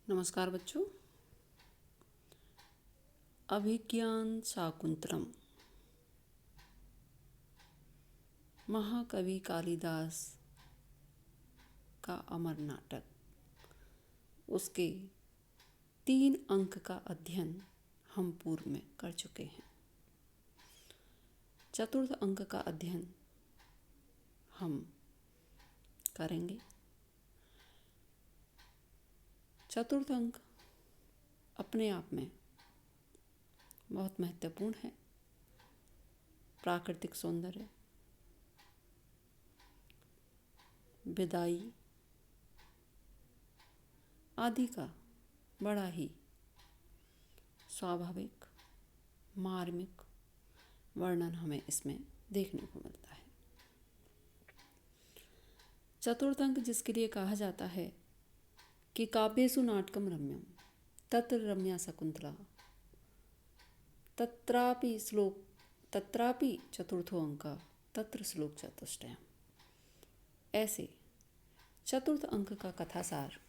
नमस्कार बच्चों। अभिज्ञान शाकुंतलम महाकवि कालिदास का अमर नाटक, उसके 3 अंक का अध्ययन हम पूर्व में कर चुके हैं। चतुर्थ अंक का अध्ययन हम करेंगे। चतुर्थ अंक अपने आप में बहुत महत्वपूर्ण है। प्राकृतिक सौंदर्य, विदाई आदि का बड़ा ही स्वाभाविक मार्मिक वर्णन हमें इसमें देखने को मिलता है। चतुर्थ अंक जिसके लिए कहा जाता है कि काव्येषु नाटकम रम्यम तत्र रम्या शकुंतला तत्रापि चतुर्थो अंक तत्र श्लोक चतुष्टयम्। ऐसे चतुर्थ अंक का कथासार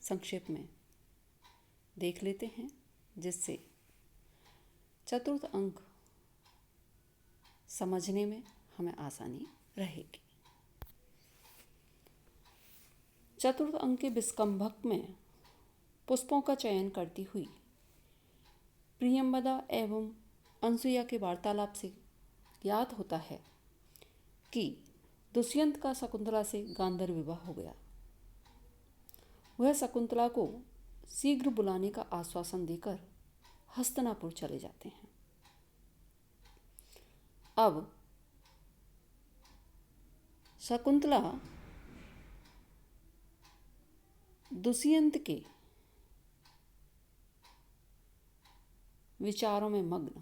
संक्षेप में देख लेते हैं, जिससे चतुर्थ अंक समझने में हमें आसानी रहेगी। चतुर्थ अंक के विस्कंभक में पुष्पों का चयन करती हुई प्रियंवदा एवं अनसुईया के वार्तालाप से ज्ञात होता है कि दुष्यंत का शकुंतला से गांधर्व विवाह हो गया। वह शकुंतला को शीघ्र बुलाने का आश्वासन देकर हस्तिनापुर चले जाते हैं। अब शकुंतला दुष्यंत के विचारों में मग्न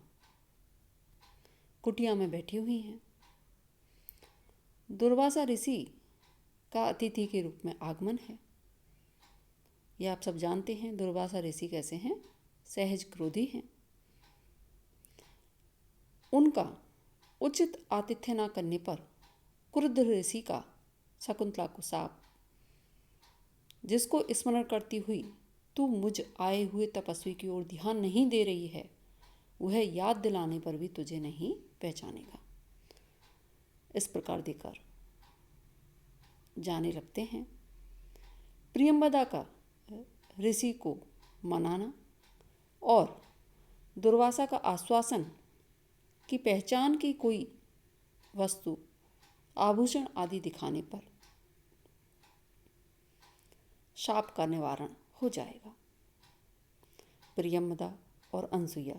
कुटिया में बैठी हुई हैं। दुर्वासा ऋषि का अतिथि के रूप में आगमन है। यह आप सब जानते हैं। दुर्वासा ऋषि कैसे हैं? सहज क्रोधी हैं। उनका उचित आतिथ्य न करने पर क्रुद्ध ऋषि का शकुंतला को शाप, जिसको स्मरण करती हुई तू मुझ आए हुए तपस्वी की ओर ध्यान नहीं दे रही है, वह याद दिलाने पर भी तुझे नहीं पहचानेगा, इस प्रकार देकर जाने लगते हैं। प्रियंवदा का ऋषि को मनाना और दुर्वासा का आश्वासन कि पहचान की कोई वस्तु आभूषण आदि दिखाने पर शाप का निवारण हो जाएगा। प्रियंवदा और अनसुईया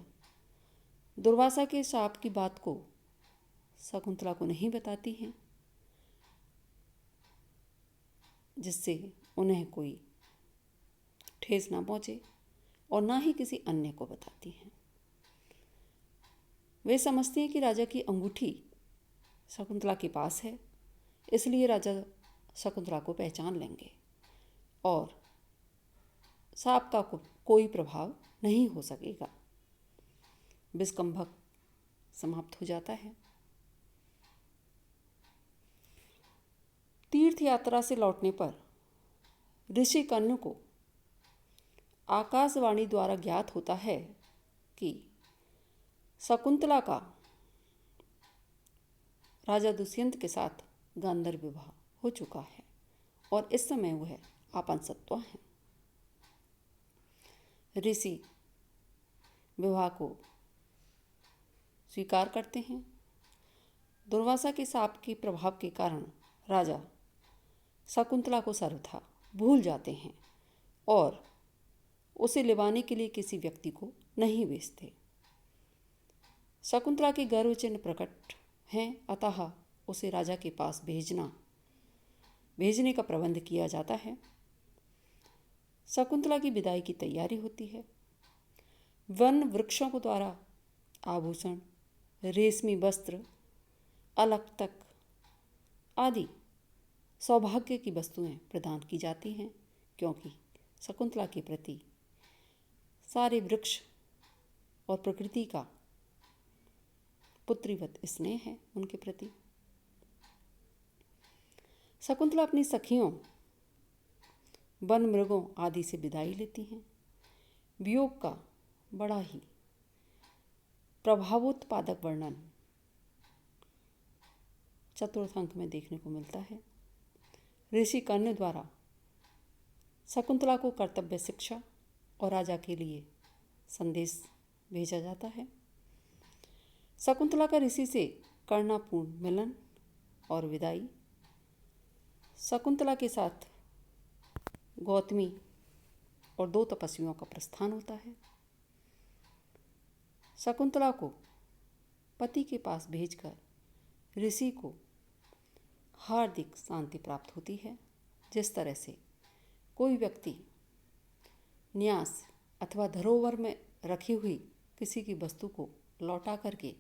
दुर्वासा के शाप की बात को शकुंतला को नहीं बताती हैं, जिससे उन्हें कोई ठेस ना पहुंचे, और ना ही किसी अन्य को बताती हैं। वे समझती हैं कि राजा की अंगूठी शकुंतला के पास है, इसलिए राजा शकुंतला को पहचान लेंगे और शाप का कोई प्रभाव नहीं हो सकेगा। विस्कंभक समाप्त हो जाता है। तीर्थ यात्रा से लौटने पर ऋषि कर्ण को आकाशवाणी द्वारा ज्ञात होता है कि शकुंतला का राजा दुष्यंत के साथ गांधर्व विवाह हो चुका है और इस समय वह आपानसत्वा हैं। ऋषि विवाह को स्वीकार करते हैं। दुर्वासा के शाप के प्रभाव के कारण राजा शकुंतला को सर्वथा भूल जाते हैं और उसे लिवाने के लिए किसी व्यक्ति को नहीं भेजते। शकुंतला के गर्व चिन्ह प्रकट हैं, अतः उसे राजा के पास भेजने का प्रबंध किया जाता है। शकुंतला की विदाई की तैयारी होती है। वन वृक्षों को द्वारा आभूषण, रेशमी वस्त्र, अलक्तक आदि सौभाग्य की वस्तुएं प्रदान की जाती हैं, क्योंकि शकुंतला के प्रति सारे वृक्ष और प्रकृति का पुत्रीवत स्नेह है उनके प्रति। शकुंतला अपनी सखियों वन मृगों आदि से विदाई लेती हैं। वियोग का बड़ा ही प्रभावोत्पादक वर्णन चतुर्थ अंक में देखने को मिलता है। ऋषि कर्ण द्वारा शकुंतला को कर्तव्य शिक्षा और राजा के लिए संदेश भेजा जाता है। शकुंतला का ऋषि से करुणापूर्ण मिलन और विदाई। शकुंतला के साथ गौतमी और 2 तपस्वियों का प्रस्थान होता है। शकुंतला को पति के पास भेजकर ऋषि को हार्दिक शांति प्राप्त होती है। जिस तरह से कोई व्यक्ति न्यास अथवा धरोहर में रखी हुई किसी की वस्तु को लौटा करके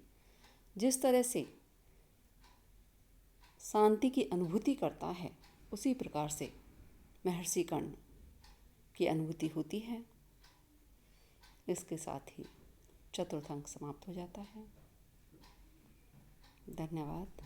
जिस तरह से शांति की अनुभूति करता है, उसी प्रकार से महर्षि कर्ण की अनुभूति होती है। इसके साथ ही चतुर्थ अंक समाप्त हो जाता है। धन्यवाद।